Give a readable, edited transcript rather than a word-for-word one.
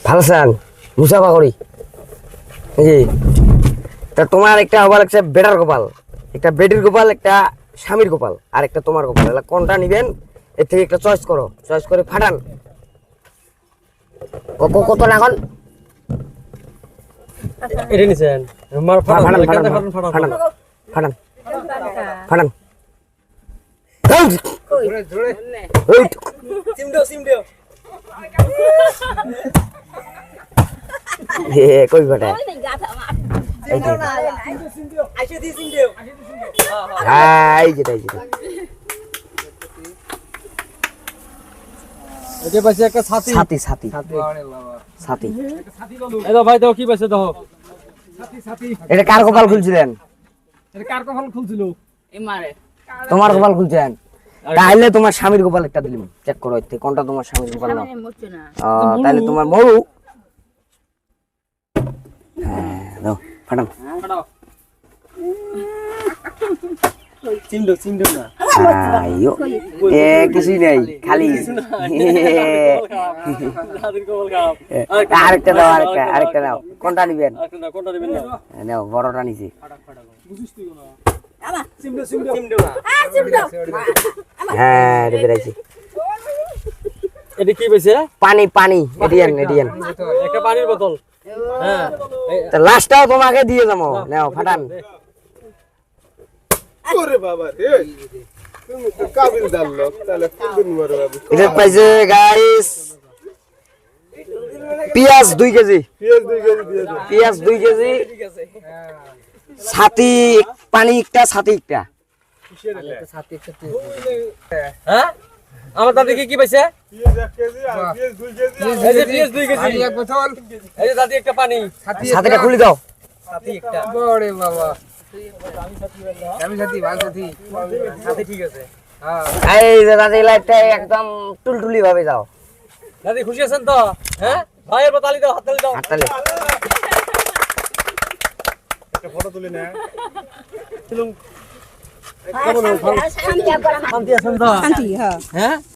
ভালো আছেন মুসাফা করি তা তোমার একটা হবার একটা বেটার গোপাল, একটা বেটির গোপাল, একটা স্বামীর গোপাল, আর একটা তোমার গোপাল। এলা কোনটা নিবেন এর থেকে একটা চয়েস করো, চয়েস করে ফাটান। কত না এখন এটা নিছেন মার ফাটান ফাটান ফাটান ফাটান ফাটান ফাটান জোরে জোরে সিমডো সিমডো কই ফাটা আইছে দি সিমডো এই যেটা এটা পাশে একটা ছাতি ছাতি ছাতি ছাতি এই দাও ভাই দাও কি পাশে দাও ছাতি ছাতি এটা কার গোপাল খুলছিলেন? এটা কার কখন খুলছিল এমারে তোমার গোপাল খুলছেন, তাহলে তোমার স্বামীর গোপাল একটা দিলাম, চেক করো এতে কোনটা তোমার স্বামীর গোপাল না। তাহলে তোমার মরু। হ্যাঁ দাও ফাটান ফাটাও চিন্ডো চিন্ডো না আইয়ো এ কিছুই নাই খালি দাদির কবল গাও আরেকটা দাও, আরেকটা দাও। কোনটা নিবেন? কোনটা দিবেন না নাও বড়টা নিছি। বুঝিস তুই না সিমডো সিমডো সিমডো হ্যাঁ এটা বেরাইছি। এটা কি পাইছে পানি পানি এডিয়ান একটা পানির বোতল হ্যাঁ তা লাস্টটাও তোমাকে দিয়ে যাবো, নাও ফাটান। ওরে বাবা রে তুমি তো কাবিল দাল্লো তাহলে কোনদিন মরো বাবু এটা পাইছে গাইস পেঁয়াজ 2 কেজি, পেঁয়াজ 2 কেজি দিয়ে দাও পেঁয়াজ 2 কেজি, ছাতি পানি একটা, ছাতি একটা। হ্যাঁ আমার দাদি কি পাইছে পেঁয়াজ 1 কেজি আর পেঁয়াজ 2 কেজি এই যে পিএস 2 কেজি এক বোতল এই যে দাদি একটা পানি ছাতিটা খুলে দাও। ছাতি একটা ওরে বাবা আমি সাথী ভালো সাথী সাথী ঠিক আছে এই যে দাদি লাইটটা একদম টুলটুলি ভাবে যাও। দাদি খুশি আছেন তো হ্যাঁ ভাইয়ের তালি দাও হাততালি দাও হাততালি। একটা ফটো তুলে নে শান্তি আছেন তো শান্তি হ্যাঁ